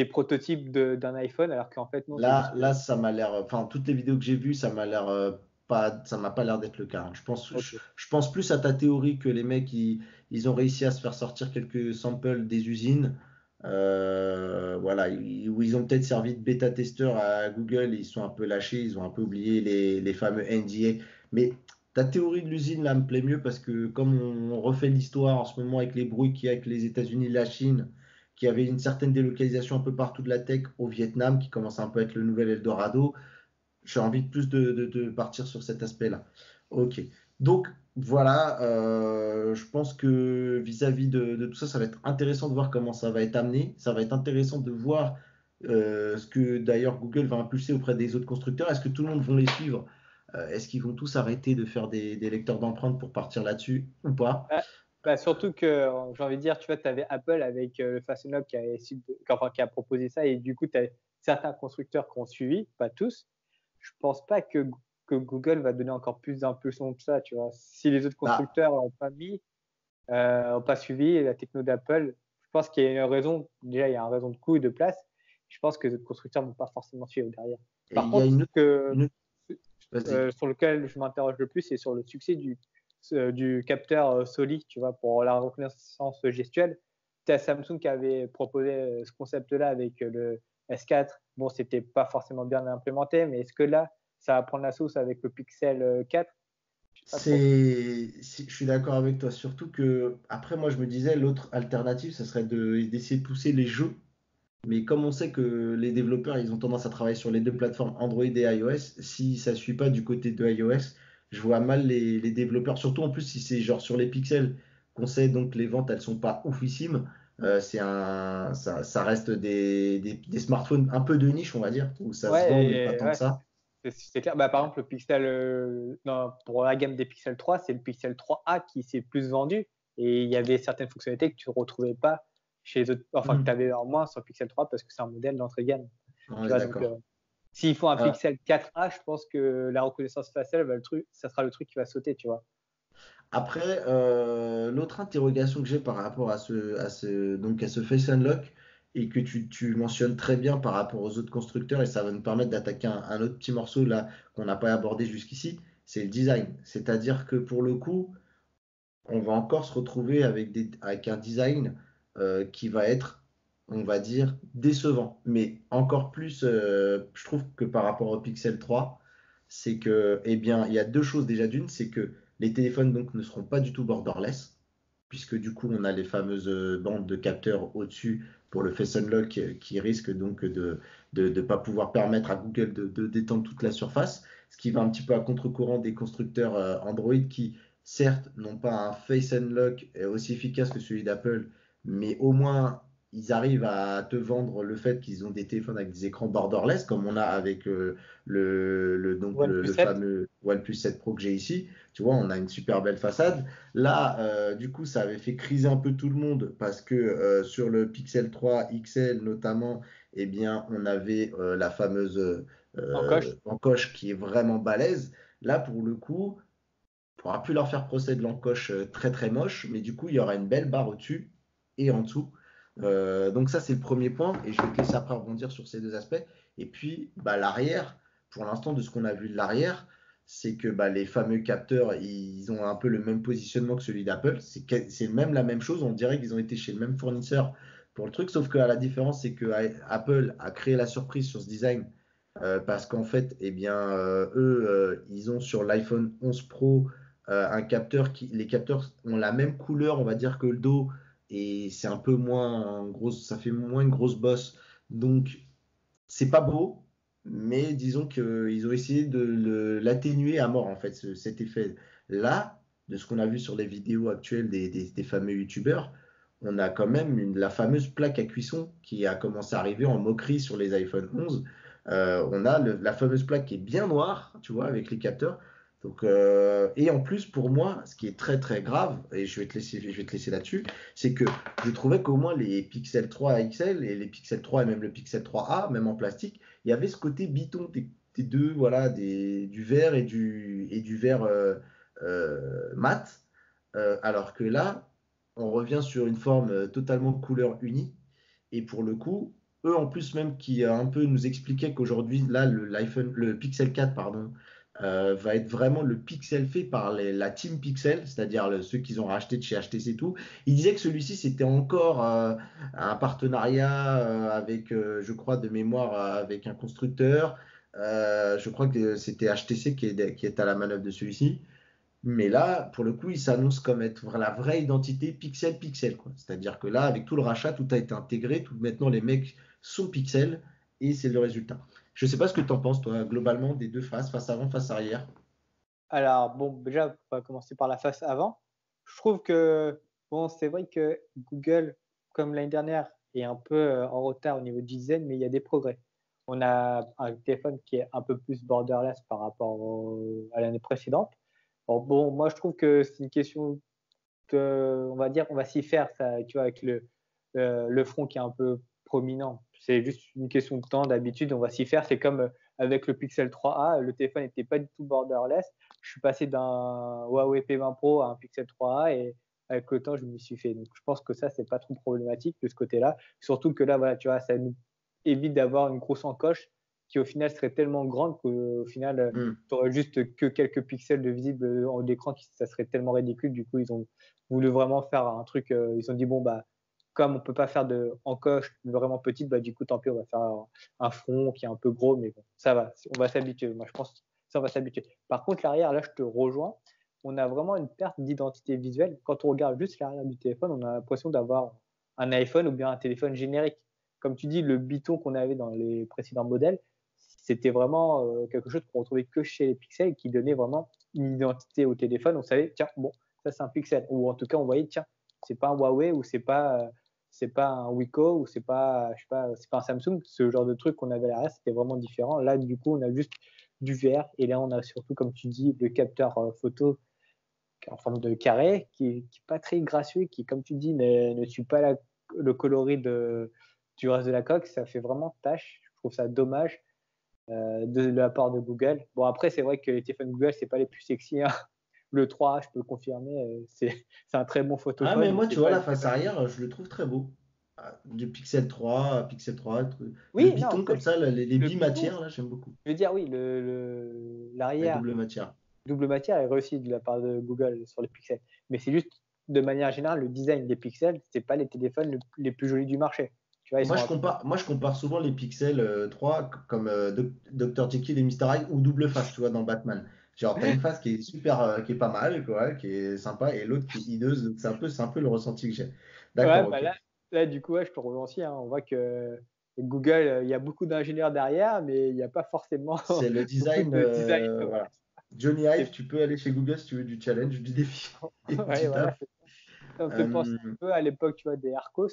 prototypes d'un iPhone, alors qu'en fait, non, c'est Là, juste. là, ça m'a l'air, enfin, toutes les vidéos que j'ai vues, ça m'a l'air pas, ça m'a pas l'air d'être le cas, hein. Ok. Je pense plus à ta théorie que les mecs, ils ont réussi à se faire sortir quelques samples des usines, voilà, où ils ont peut-être servi de bêta-testeur à Google, et ils sont un peu lâchés, ils ont un peu oublié les fameux NDA. Mais ta théorie de l'usine, là, me plaît mieux parce que comme on refait l'histoire en ce moment avec les brouilles qu'il y a avec les États-Unis et la Chine, qui avait une certaine délocalisation un peu partout de la tech au Vietnam, qui commence un peu à être le nouvel Eldorado. J'ai envie de plus de partir sur cet aspect-là. Ok. Donc voilà, je pense que vis-à-vis de tout ça, ça va être intéressant de voir comment ça va être amené. Ça va être intéressant de voir ce que d'ailleurs Google va impulser auprès des autres constructeurs. Est-ce que tout le monde vont les suivre? Est-ce qu'ils vont tous arrêter de faire des lecteurs d'empreintes pour partir là-dessus ou pas? Bah, surtout que, j'ai envie de dire, tu vois, tu avais Apple avec le Fasten Lock qui a proposé ça, et du coup, tu as certains constructeurs qui ont suivi, pas tous. Je pense pas que Google va donner encore plus d'impulsion que ça, tu vois. Si les autres Bah, constructeurs n'ont pas suivi la techno d'Apple, je pense qu'il y a une raison. Déjà, il y a une raison de coût et de place. Je pense que les autres constructeurs ne vont pas forcément suivre derrière. et Par il y a contre, une autre- Vas-y. sur lequel je m'interroge le plus, c'est sur le succès du capteur Soli, tu vois, pour la reconnaissance gestuelle. Tu as Samsung qui avait proposé ce concept-là avec le S4. Bon, c'était pas forcément bien implémenté, mais est-ce que là, ça va prendre la sauce avec le Pixel 4? Je sais pas trop. Je suis d'accord avec toi, surtout que après moi je me disais l'autre alternative ce serait d'essayer de pousser les jeux, mais comme on sait que les développeurs ils ont tendance à travailler sur les deux plateformes Android et iOS, si ça suit pas du côté de iOS, je vois mal les développeurs, surtout en plus si c'est genre sur les pixels qu'on sait donc les ventes elles sont pas oufissimes, ça reste des smartphones un peu de niche on va dire, où ça se vend mais pas Ouais, tant que ouais, ça. c'est clair. Bah, par exemple, le Pixel, non, pour la gamme des Pixel 3, c'est le Pixel 3a qui s'est plus vendu. Et il y avait certaines fonctionnalités que tu ne retrouvais pas chez les autres, enfin, que tu Hmm. avais en moins sur le Pixel 3 parce que c'est un modèle d'entrée-gamme. On Tu est vois, donc, d'accord. s'ils font un Euh, Pixel 4a, je pense que la reconnaissance faciale, ça sera le truc qui va sauter, tu vois. Après, l'autre interrogation que j'ai par rapport donc à ce Face Unlock, et que tu mentionnes très bien par rapport aux autres constructeurs, et ça va nous permettre d'attaquer un autre petit morceau là qu'on n'a pas abordé jusqu'ici, c'est le design. C'est-à-dire que pour le coup, on va encore se retrouver avec un design qui va être, on va dire, décevant. Mais encore plus, je trouve que par rapport au Pixel 3, c'est que, eh bien, il y a deux choses déjà. D'une, c'est que les téléphones donc ne seront pas du tout borderless, puisque du coup, on a les fameuses bandes de capteurs au-dessus pour le Face Unlock qui risquent donc de pas pouvoir permettre à Google d'étendre toute la surface, ce qui va un petit peu à contre-courant des constructeurs Android qui certes, n'ont pas un Face Unlock aussi efficace que celui d'Apple, mais au moins ils arrivent à te vendre le fait qu'ils ont des téléphones avec des écrans borderless, comme on a avec OnePlus le 7. fameux OnePlus 7 Pro que j'ai ici. Tu vois, on a une super belle façade. Là, du coup, ça avait fait criser un peu tout le monde parce que sur le Pixel 3 XL notamment, eh bien, on avait la fameuse Encoche. encoche qui est vraiment balèze. Là, pour le coup, on pourra plus leur faire procès de l'encoche très très moche, mais du coup, il y aura une belle barre au-dessus et en dessous. Donc ça, c'est le premier point, et je vais te laisser après rebondir sur ces deux aspects. Et puis, bah, l'arrière, pour l'instant, de ce qu'on a vu de l'arrière, c'est que bah, les fameux capteurs, ils ont un peu le même positionnement que celui d'Apple. C'est même la même chose, on dirait qu'ils ont été chez le même fournisseur pour le truc, sauf que la différence, c'est que Apple a créé la surprise sur ce design, parce qu'en fait, eh bien, eux, ils ont sur l'iPhone 11 Pro un capteur les capteurs ont la même couleur, on va dire, que le dos, et c'est un peu moins gros, ça fait moins une grosse bosse. Donc, c'est pas beau, mais disons qu'ils ont essayé de l'atténuer à mort, en fait, cet effet. Là, de ce qu'on a vu sur les vidéos actuelles des fameux youtubeurs, on a quand même la fameuse plaque à cuisson qui a commencé à arriver en moquerie sur les iPhone 11. On a la fameuse plaque qui est bien noire, tu vois, avec les capteurs. Donc, et en plus, pour moi, ce qui est très très grave, et je vais te laisser là-dessus, c'est que je trouvais qu'au moins les Pixel 3 XL et les Pixel 3 et même le Pixel 3a, même en plastique, il y avait ce côté biton des deux, voilà, du vert et du vert mat. Alors que là, on revient sur une forme totalement couleur unie. Et pour le coup, eux en plus même qui un peu nous expliquaient qu'aujourd'hui, là, le Pixel 4, pardon, va être vraiment le Pixel fait par la team Pixel, c'est-à-dire ceux qu'ils ont racheté de chez HTC et tout. Ils disaient que celui-ci, c'était encore un partenariat avec, je crois, de mémoire, avec un constructeur. Je crois que c'était HTC qui est à la manœuvre de celui-ci. Mais là, pour le coup, il s'annonce comme être la vraie identité pixel-pixel, quoi. C'est-à-dire que là, avec tout le rachat, tout a été intégré. Maintenant, les mecs sont pixels et c'est le résultat. Je sais pas ce que tu en penses, toi, globalement, des deux faces, face avant, face arrière. Alors, bon, déjà, on va commencer par la face avant. Je trouve que, bon, c'est vrai que Google, comme l'année dernière, est un peu en retard au niveau du design, mais il y a des progrès. On a un téléphone qui est un peu plus borderless par rapport à l'année précédente. Bon, moi, je trouve que c'est une question on va dire, on va s'y faire, ça, tu vois, avec le front qui est un peu prominent. C'est juste une question de temps. D'habitude, on va s'y faire. C'est comme avec le Pixel 3a, le téléphone n'était pas du tout borderless. Je suis passé d'un Huawei P20 Pro à un Pixel 3a et avec le temps, je m'y suis fait. Donc, je pense que ça, c'est pas trop problématique de ce côté-là. Surtout que là, voilà, tu vois, ça nous évite d'avoir une grosse encoche qui, au final, serait tellement grande qu'au final, Hmm. tu aurais juste que quelques pixels de visible en d'écran, ça serait tellement ridicule. Du coup, ils ont voulu vraiment faire un truc. Ils ont dit bon bah comme on peut pas faire de encoche vraiment petite, bah du coup tant pis on va faire un front qui est un peu gros, mais bon ça va, on va s'habituer. Moi je pense ça on va s'habituer. Par contre l'arrière là je te rejoins, on a vraiment une perte d'identité visuelle. Quand on regarde juste l'arrière du téléphone, on a l'impression d'avoir un iPhone ou bien un téléphone générique. Comme tu dis, le biton qu'on avait dans les précédents modèles, c'était vraiment quelque chose qu'on retrouvait que chez les Pixels qui donnait vraiment une identité au téléphone. On savait, tiens, bon, ça c'est un Pixel. Ou en tout cas, on voyait, tiens, c'est pas un Huawei ou c'est pas un Wiko ou c'est pas, je sais pas, c'est pas un Samsung. Ce genre de truc qu'on avait à l'arrière, c'était vraiment différent. Là, du coup, on a juste du vert et là, on a surtout, comme tu dis, le capteur photo en forme de carré qui est pas très gracieux, qui, comme tu dis, ne suit pas le coloris du reste de la coque. Ça fait vraiment tâche. Je trouve ça dommage de la part de Google. Bon, après, c'est vrai que les téléphones Google, c'est pas les plus sexy, hein. Le 3, je peux le confirmer, c'est un très bon Ah, photophone, mais mais moi, c'est tu vois, pas le la face téléphone. arrière, je le trouve très beau. Ah, du Pixel 3, Pixel 3, le Oui, non, biton ça, comme ça, les le piton, bimatières, là, j'aime beaucoup. je veux dire, oui, La l'arrière double matière. double matière est réussi de la part de Google sur les pixels. Mais c'est juste, de manière générale, le design des pixels, c'est pas les téléphones les plus jolis du marché. Tu vois, ils sont un peu. Moi, je compare souvent les Pixel 3 comme Dr. Jekyll et Mr. Hyde ou double face, tu vois, dans Batman. Genre, t'as une face qui est super, qui est pas mal, quoi, qui est sympa, et l'autre qui est hideuse. Donc, c'est un peu le ressenti que j'ai. Ouais, D'accord, bah ok. là, du coup, ouais, je te rejoins aussi, hein. On voit que Google, il y a beaucoup d'ingénieurs derrière, mais il n'y a pas forcément C'est le beaucoup design, de design. Ouais. voilà. Johnny Ive, C'est- tu peux aller chez Google si tu veux du challenge, du défi, et Ouais, tu voilà. tapes. Ça me fait penser Euh, un peu à l'époque, tu vois, des Arcos.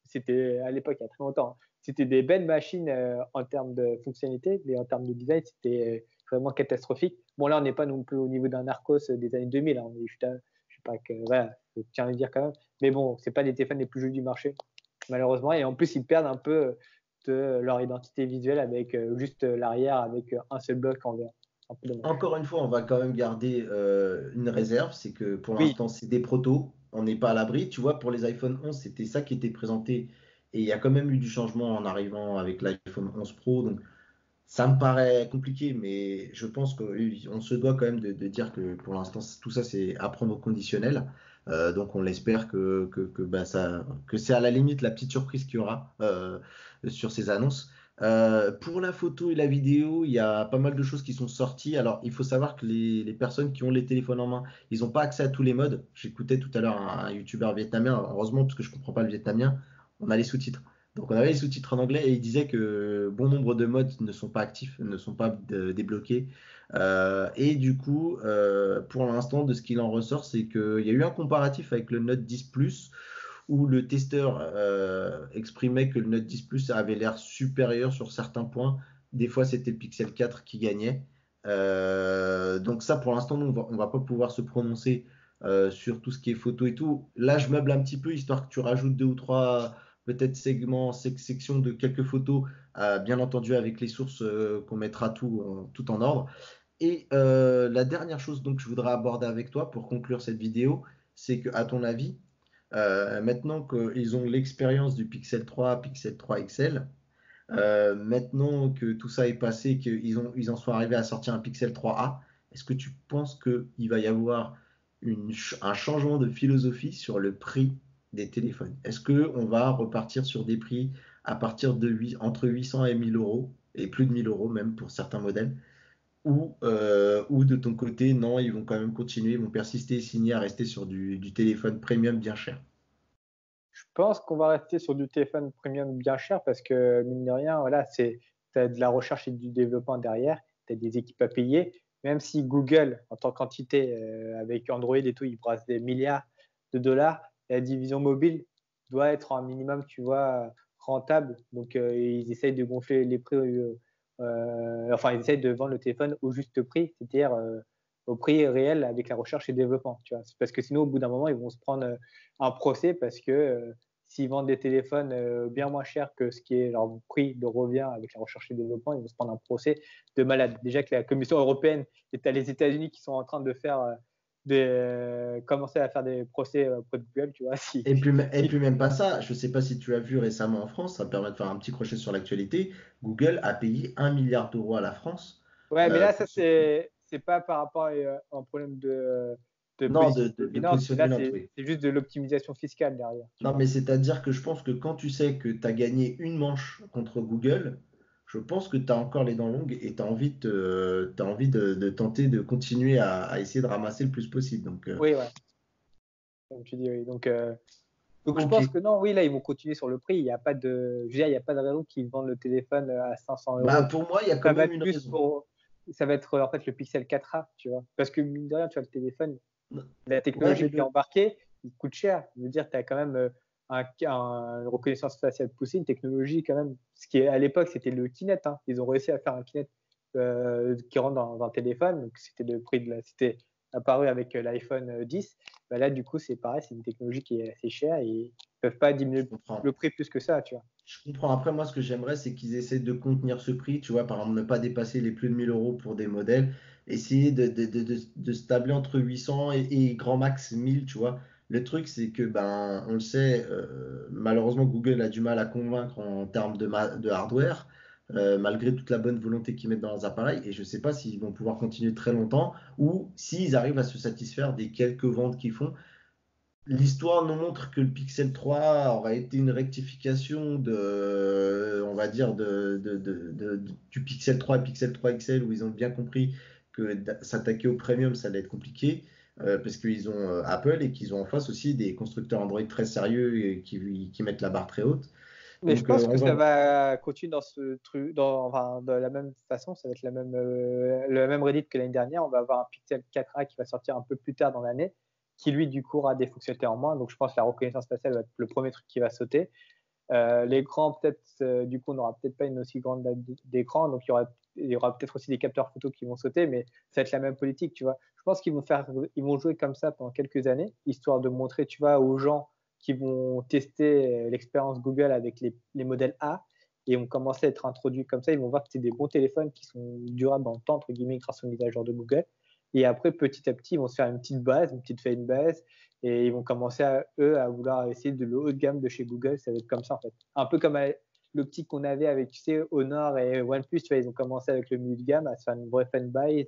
C'était à l'époque, il y a très longtemps, hein. C'était des belles machines en termes de fonctionnalité, mais en termes de design, c'était vraiment catastrophique. Bon, là, on n'est pas non plus au niveau d'un Arcos des années 2000, hein. On est juste je sais pas que, voilà, je tiens à le dire quand même. Mais bon, c'est pas les téléphones les plus jolis du marché, malheureusement. Et en plus, ils perdent un peu de leur identité visuelle avec juste l'arrière avec un seul bloc en vert. Un peu dommage. Encore une fois, on va quand même garder une réserve, c'est que pour Oui, l'instant, c'est des protos, on n'est pas à l'abri. Tu vois, pour les iPhone 11, c'était ça qui était présenté, et il y a quand même eu du changement en arrivant avec l'iPhone 11 Pro, donc ça me paraît compliqué, mais je pense qu'on se doit quand même de dire que pour l'instant, tout ça, c'est à prendre au conditionnel. Donc on l'espère que c'est à la limite la petite surprise qu'il y aura sur ces annonces. Pour la photo et la vidéo, il y a pas mal de choses qui sont sorties. Alors, il faut savoir que les personnes qui ont les téléphones en main, ils n'ont pas accès à tous les modes. J'écoutais tout à l'heure un YouTuber vietnamien, heureusement, parce que je ne comprends pas le vietnamien, on a les sous-titres. Donc on avait les sous-titres en anglais et il disait que bon nombre de modes ne sont pas actifs, ne sont pas débloqués. Et du coup, pour l'instant, de ce qu'il en ressort, c'est qu'il y a eu un comparatif avec le Note 10 Plus où le testeur exprimait que le Note 10 Plus avait l'air supérieur sur certains points. Des fois, c'était le Pixel 4 qui gagnait. Donc ça, pour l'instant, on va pas pouvoir se prononcer sur tout ce qui est photo et tout. Là, je meuble un petit peu, histoire que tu rajoutes 2 ou 3 peut-être segments, sections de quelques photos, bien entendu avec les sources qu'on mettra tout en ordre. Et la dernière chose donc, que je voudrais aborder avec toi pour conclure cette vidéo, c'est que, à ton avis, maintenant qu'ils ont l'expérience du Pixel 3, Pixel 3 XL, maintenant que tout ça est passé, qu'ils en sont arrivés à sortir un Pixel 3a, est-ce que tu penses qu'il va y avoir un changement de philosophie sur le prix des téléphones? Est-ce qu'on va repartir sur des prix à partir de entre 800 et 1000 euros, et plus de 1000 euros même pour certains modèles? Ou de ton côté, non, ils vont quand même continuer, ils vont persister et signer à rester sur du téléphone premium bien cher? Je pense qu'on va rester sur du téléphone premium bien cher parce que, mine de rien, voilà, tu as de la recherche et du développement derrière, tu as des équipes à payer. Même si Google, en tant qu'entité, avec Android et tout, ils brassent des milliards de dollars, la division mobile doit être un minimum, tu vois, rentable. Donc, ils essayent de gonfler les prix, enfin, ils essayent de vendre le téléphone au juste prix, c'est-à-dire au prix réel avec la recherche et le développement. Tu vois. Parce que sinon, au bout d'un moment, ils vont se prendre un procès parce que s'ils vendent des téléphones bien moins chers que ce qui est leur prix de revient avec la recherche et le développement, ils vont se prendre un procès de malade. Déjà que la Commission européenne et les États-Unis qui sont en train de faire commencer à faire des procès auprès de Google, tu vois. Et puis même pas ça, je ne sais pas si tu as vu récemment en France, ça me permet de faire un petit crochet sur l'actualité, Google a payé 1 milliard d'euros à la France. Ouais, mais là, ça, Pour c'est pas par rapport à un problème de Non, position de dominante. position Là, dominante, oui. c'est juste de l'optimisation fiscale derrière. Tu Non, vois. mais c'est-à-dire que je pense que quand tu sais que tu as gagné une manche contre Google, je pense que tu as encore les dents longues et tu as t'as envie de tenter de continuer à essayer de ramasser le plus possible. Donc, Oui, ouais, comme tu dis, oui. Donc je ok. pense que non, oui, là, ils vont continuer sur le prix. Il n'y a pas de, je veux dire, il y a pas de raison qu'ils vendent le téléphone à 500 Bah, euros. Tu pour vois. moi, il y a quand Ça va même être une plus raison. pour, ça va être en fait le Pixel 4a, tu vois. Parce que mine de rien, tu vois, le téléphone, la Ouais, technologie mais qui est embarquée, il coûte cher. Je veux dire, tu as quand même une reconnaissance faciale poussée, une technologie quand même. Ce qui est à l'époque, c'était le Kinect. Hein. Ils ont réussi à faire un Kinect qui rentre dans un téléphone. Donc c'était le prix de c'était apparu avec l'iPhone 10. Bah là, du coup, c'est pareil, c'est une technologie qui est assez chère et ils peuvent pas je diminuer comprends. le prix plus que ça, tu vois. Je comprends. Après, moi, ce que j'aimerais, c'est qu'ils essaient de contenir ce prix. Tu vois, par exemple, ne pas dépasser les plus de 1000 euros pour des modèles. Essayer de se tabler entre 800 et grand max 1000, tu vois. Le truc, c'est que, ben, on le sait, malheureusement, Google a du mal à convaincre en termes de hardware, malgré toute la bonne volonté qu'ils mettent dans leurs appareils. Et je ne sais pas s'ils vont pouvoir continuer très longtemps ou s'ils arrivent à se satisfaire des quelques ventes qu'ils font. L'histoire nous montre que le Pixel 3 aurait été une rectification on va dire, du Pixel 3 et Pixel 3 XL où ils ont bien compris que s'attaquer au premium, ça allait être compliqué parce qu'ils ont Apple et qu'ils ont en face aussi des constructeurs Android très sérieux et qui mettent la barre très haute. Mais je Donc, pense que on ça va. va continuer dans ce truc, enfin, de la même façon, ça va être le même Reddit que l'année dernière. On va avoir un Pixel 4a qui va sortir un peu plus tard dans l'année, qui lui, du coup, aura des fonctionnalités en moins. Donc, je pense que la reconnaissance faciale va être le premier truc qui va sauter. L'écran, peut-être, du coup, on n'aura peut-être pas une aussi grande date d'écran. Donc, il y aura peut-être aussi des capteurs photo qui vont sauter, mais ça va être la même politique, tu vois. Je pense ils vont jouer comme ça pendant quelques années, histoire de montrer, tu vois, aux gens qui vont tester l'expérience Google avec les modèles A et vont commencer à être introduits comme ça. Ils vont voir que c'est des bons téléphones qui sont durables dans le temps, entre guillemets, grâce aux mises à jour de Google. Et après, petit à petit, ils vont se faire une petite base, une petite fanbase, et ils vont commencer à vouloir essayer de le haut de gamme de chez Google. Ça va être comme ça, en fait. Un peu comme l'optique qu'on avait avec, tu sais, Honor et OnePlus, tu vois, ils ont commencé avec le milieu de gamme à se faire une vraie fanbase.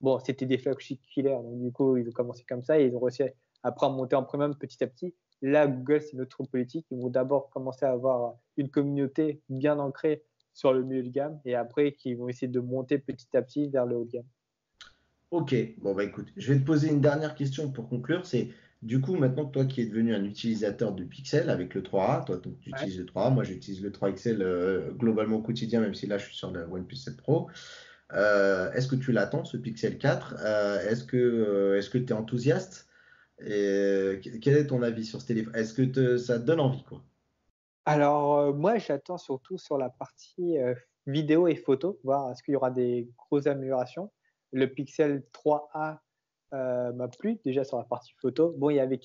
Bon, c'était des flagship killers, donc du coup, ils ont commencé comme ça et ils ont réussi après à monter en premium petit à petit. Là, Google, c'est une autre politique. Ils vont d'abord commencer à avoir une communauté bien ancrée sur le milieu de gamme et après, qu'ils vont essayer de monter petit à petit vers le haut de gamme. Ok, bon bah écoute, je vais te poser une dernière question pour conclure. C'est du coup maintenant que toi qui es devenu un utilisateur de Pixel avec le 3A, toi donc, tu Ouais. utilises le 3A, moi j'utilise le 3 XL globalement au quotidien, même si là je suis sur le OnePlus 7 Pro. Est-ce que tu l'attends, ce Pixel 4? Est-ce que tu es enthousiaste? Et quel est ton avis sur ce téléphone? Est-ce que ça te donne envie, quoi? Alors, moi, j'attends surtout sur la partie, vidéo et photo, voir est-ce qu'il y aura des grosses améliorations. Le Pixel 3a, m'a plu déjà sur la partie photo. Bon, il y avait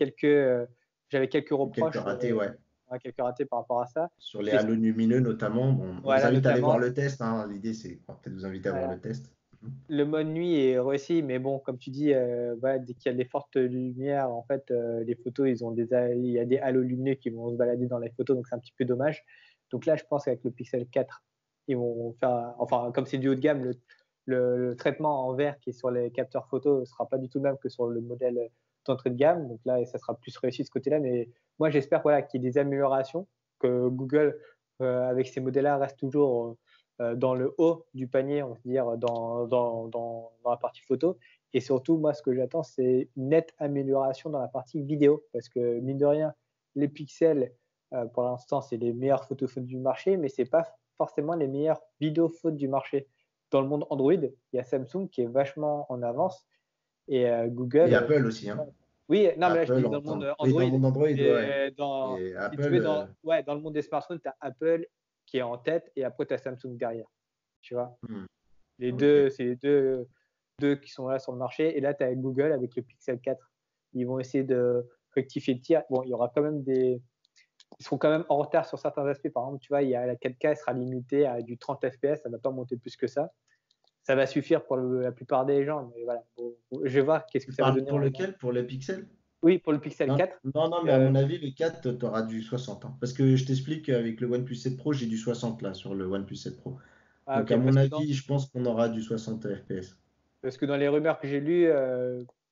j'avais quelques Quelques reproches, ratés, ouais. ouais, quelques ratés par rapport à ça. Sur les C'est halos lumineux, notamment. Bon, on vous voilà, invite à aller voir notamment, le test, hein. L'idée, c'est on va peut-être vous inviter à voir voilà. le test. Mhm. Le mode nuit est réussi, mais bon, comme tu dis, voilà, dès qu'il y a des fortes lumières, en fait, les photos, il y a des halos lumineux qui vont se balader dans les photos, donc c'est un petit peu dommage. Donc là, je pense qu'avec le Pixel 4, ils vont faire, enfin, comme c'est du haut de gamme, le traitement en vert qui est sur les capteurs photos ne sera pas du tout le même que sur le modèle d'entrée de gamme. Donc là, ça sera plus réussi de ce côté-là. Mais moi, j'espère voilà, qu'il y ait des améliorations, que Google, avec ces modèles-là, reste toujours dans le haut du panier, on va dire, dans la partie photo. Et surtout, moi, ce que j'attends, c'est une nette amélioration dans la partie vidéo. Parce que, mine de rien, les pixels, pour l'instant, c'est les meilleurs photophones du marché, mais ce n'est pas forcément les meilleurs vidéophones du marché. Dans le monde Android, il y a Samsung qui est vachement en avance et Et Google. Apple aussi, hein. Oui, non, mais là, je Apple dis dans en le monde temps. Oui, Android. dans mon Android, ouais. Et Et si tu Apple, veux, ouais, dans le monde des smartphones, tu as Apple qui est en tête et après, tu as Samsung derrière. Tu vois, hmm, les ok. deux, c'est les deux qui sont là sur le marché. Et là, tu as Google avec le Pixel 4. Ils vont essayer de rectifier le tir. Bon, il y aura quand même ils seront quand même en retard sur certains aspects. Par exemple, tu vois, il y a la 4K, elle sera limitée à du 30 FPS. Ça ne va pas monter plus que ça. Ça va suffire pour la plupart des gens. Mais voilà, bon, je vais voir qu'est-ce que Tu ça va parles donner pour lequel? Pour le Pixel? Oui, pour le Pixel Non, 4. non, non, mais à Euh, mon avis, le 4, tu auras du 60, hein. Parce que je t'explique qu'avec le OnePlus 7 Pro, j'ai du 60 là sur le OnePlus 7 Pro. Donc, à ok, mon avis, je pense qu'on aura du 60 FPS. parce que dans les rumeurs que j'ai lues,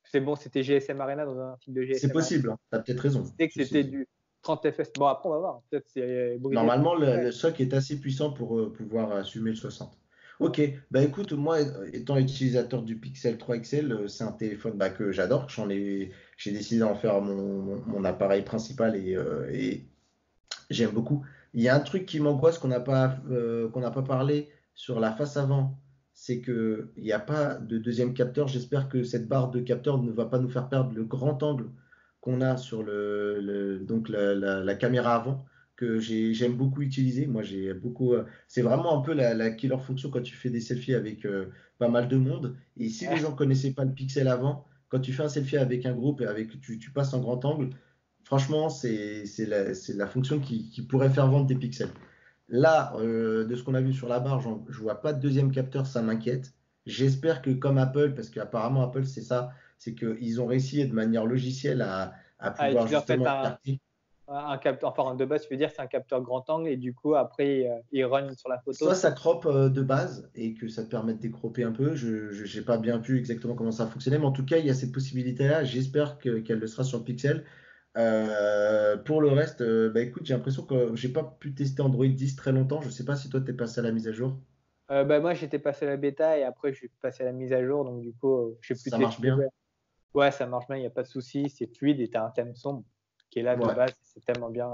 c'est bon, c'était GSM Arena dans un article de C'est GSM Arena. possible, hein. Tu as peut-être raison. C'était que c'était du 30 FPS. Bon, après, on va voir. Peut-être c'est bridé par Normalement, Google. le SOC est assez puissant pour pouvoir assumer le 60. Ok, bah écoute, moi, étant utilisateur du Pixel 3 XL, c'est un téléphone bah, que j'adore. J'ai décidé d'en faire mon appareil principal et j'aime beaucoup. Il y a un truc qui m'angoisse qu'on n'a pas parlé sur la face avant, c'est qu'il n'y a pas de deuxième capteur. J'espère que cette barre de capteur ne va pas nous faire perdre le grand angle qu'on a sur donc la caméra avant, que j'aime beaucoup utiliser. Moi, j'ai beaucoup. C'est vraiment un peu la killer fonction quand tu fais des selfies avec pas mal de monde. Et si les gens connaissaient pas le Pixel avant, quand tu fais un selfie avec un groupe et tu passes en grand angle, franchement, c'est la fonction qui pourrait faire vendre des pixels. Là, de ce qu'on a vu sur la barre, je vois pas de deuxième capteur, ça m'inquiète. J'espère que comme Apple, parce qu'apparemment Apple c'est ça, c'est qu'ils ont réussi de manière logicielle à Ah, pouvoir utiliser en fait justement écarter. un capteur, enfin, de base, je veux dire, c'est un capteur grand angle et du coup, après, il run sur la Soit photo. ça crop de base et que ça te permet de décropper un peu. Je n'ai pas bien vu exactement comment ça fonctionnait, mais en tout cas, il y a cette possibilité-là. J'espère qu'elle le sera sur le Pixel. Pour le reste, bah écoute, j'ai l'impression que j'ai pas pu tester Android 10 très longtemps. Je sais pas si toi t'es passé à la mise à jour. Bah, moi, j'étais passé à la bêta et après, je suis passé à la mise à jour. Donc, du coup, j'ai pu Ça marche tester. bien. Ouais, ça marche bien, il n'y a pas de souci. C'est fluide et tu as un thème sombre qui est là de Ouais. base. C'est tellement bien.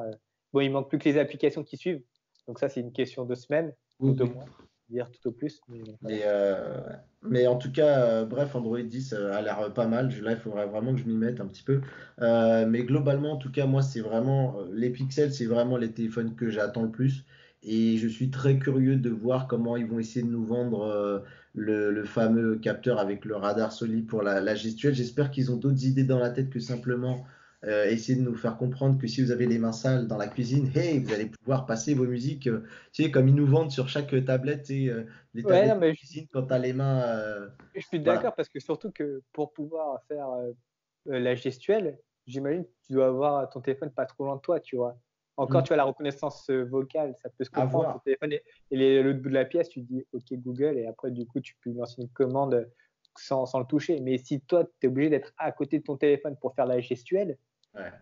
Bon, il manque plus que les applications qui suivent. Donc, ça, c'est une question de semaines Oui, ou de oui. mois, dire tout au plus. Mais voilà. Mais en tout cas, bref, Android 10 a l'air pas mal. Là, il faudrait vraiment que je m'y mette un petit peu. Mais globalement, en tout cas, moi, c'est vraiment les pixels, c'est vraiment les téléphones que j'attends le plus. Et je suis très curieux de voir comment ils vont essayer de nous vendre le fameux capteur avec le radar solide pour la gestuelle. J'espère qu'ils ont d'autres idées dans la tête que simplement essayer de nous faire comprendre que si vous avez les mains sales dans la cuisine, hey, vous allez pouvoir passer vos musiques, tu sais, comme ils nous vendent sur chaque tablette, tu sais, les Ouais, non, tablettes de mais cuisine quand tu as les mains. je suis Voilà. d'accord parce que surtout que pour pouvoir faire la gestuelle, j'imagine que tu dois avoir ton téléphone pas trop loin de toi, tu vois. Encore, tu Mm. as la reconnaissance vocale, ça peut se À comprendre. Ton voir. téléphone l'autre bout de la pièce, tu dis OK Google et après, du coup, tu peux lancer une commande sans le toucher. Mais si toi, tu es obligé d'être à côté de ton téléphone pour faire la gestuelle, Ouais.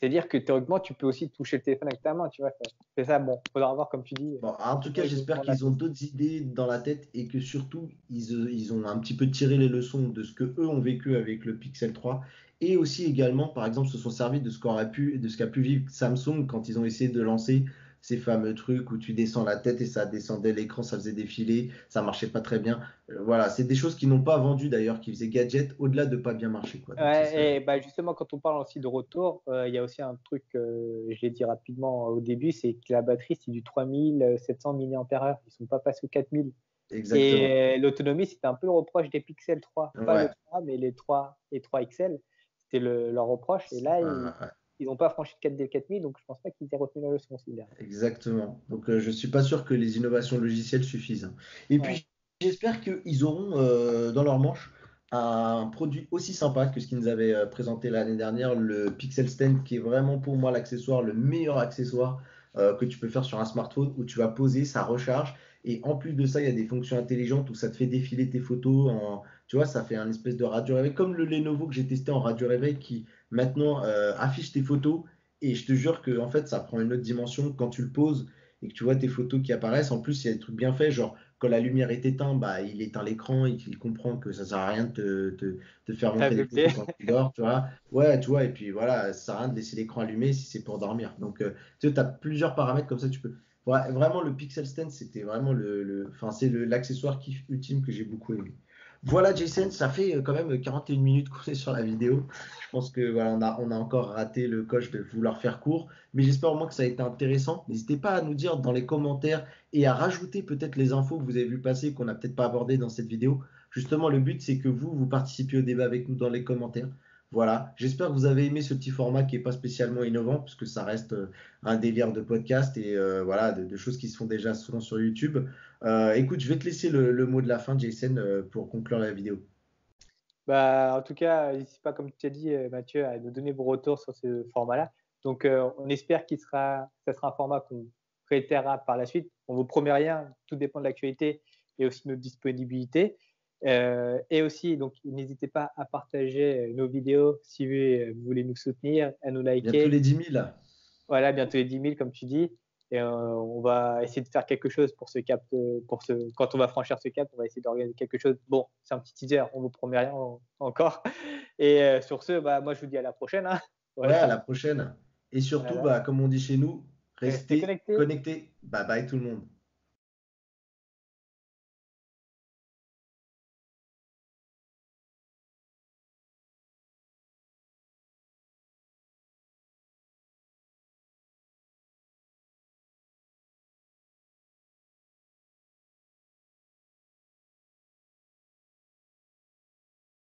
c'est-à-dire que théoriquement, tu peux aussi toucher le téléphone avec ta main, tu vois. C'est ça, bon, faudra voir, comme tu dis, Bon, en tout comment cas, ils vont j'espère vendre la qu'ils ont chose. d'autres idées dans la tête et que surtout, ils ont un petit peu tiré les leçons de ce que eux ont vécu avec le Pixel 3 et aussi également, par exemple, se sont servis de ce qu'a pu vivre Samsung quand ils ont essayé de lancer ces fameux trucs où tu descends la tête et ça descendait l'écran, ça faisait défiler, ça marchait pas très bien. Voilà, c'est des choses qui n'ont pas vendu d'ailleurs, qui faisaient gadget au-delà de pas bien marcher, quoi. Donc c'est ça. Ouais, et bah, justement, quand on parle aussi de retour, il y a aussi un truc, je l'ai dit rapidement au début, c'est que la batterie, c'est du 3700 mAh. Ils sont pas passés aux 4000. Exactement. Et l'autonomie, c'était un peu le reproche des Pixel 3. Pas le Ouais. 3, mais les 3 et 3 XL. C'était leur reproche. Et là, Ouais. ils n'ont pas franchi le 4 des 4000, donc je pense pas qu'ils aient retenu la leçon aussi derrière. Exactement. Donc, je suis pas sûr que les innovations logicielles suffisent, hein. Et Ouais. puis, j'espère qu'ils auront dans leur manche un produit aussi sympa que ce qu'ils nous avaient présenté l'année dernière, le Pixel Stand, qui est vraiment pour moi l'accessoire, le meilleur accessoire que tu peux faire sur un smartphone où tu vas poser, ça recharge. Et en plus de ça, il y a des fonctions intelligentes où ça te fait défiler tes photos. Tu vois, ça fait un espèce de radio réveil, comme le Lenovo que j'ai testé en radio réveil qui maintenant affiche tes photos et je te jure que en fait, ça prend une autre dimension quand tu le poses et que tu vois tes photos qui apparaissent. En plus, il y a des trucs bien faits, genre quand la lumière est éteinte, bah, il éteint l'écran, il comprend que ça sert à rien de te faire montrer des Aveuglé. photos quand tu dors, tu vois. Ouais, tu vois, et puis voilà, ça sert à rien de laisser l'écran allumé si c'est pour dormir. Donc, tu sais, as plusieurs paramètres comme ça, tu peux. Ouais, vraiment, le Pixel Stand, c'était vraiment enfin, c'est l'accessoire kiff ultime que j'ai beaucoup aimé. Voilà, Jason, ça fait quand même 41 minutes qu'on est sur la vidéo. Je pense que voilà, on a encore raté le coche de vouloir faire court, mais j'espère au moins que ça a été intéressant. N'hésitez pas à nous dire dans les commentaires et à rajouter peut-être les infos que vous avez vu passer qu'on n'a peut-être pas abordées dans cette vidéo. Justement, le but, c'est que vous participiez au débat avec nous dans les commentaires. Voilà, j'espère que vous avez aimé ce petit format qui n'est pas spécialement innovant, puisque ça reste un délire de podcast et voilà, de choses qui se font déjà souvent sur YouTube. Écoute, je vais te laisser le mot de la fin, Jason, pour conclure la vidéo. Bah, en tout cas, n'hésitez pas, comme tu as dit, Mathieu, à nous donner vos retours sur ce format-là. Donc, on espère que ça sera un format qu'on réitérera par la suite. On ne vous promet rien, tout dépend de l'actualité et aussi de notre disponibilité. Et aussi, donc, n'hésitez pas à partager nos vidéos si vous voulez nous soutenir, à nous Bientôt liker. les 10 000. Voilà, bientôt les 10 000, comme tu dis. Et on va essayer de faire quelque chose pour ce cap, quand on va franchir ce cap, on va essayer d'organiser quelque chose. Bon, c'est un petit teaser, on vous promet rien encore. Et sur ce, bah, moi, je vous dis à la prochaine, hein. Ouais, à Voilà, la prochaine. Et surtout, voilà. bah, comme on dit chez nous, Restez restez connectés. connectés. Bye bye tout le monde.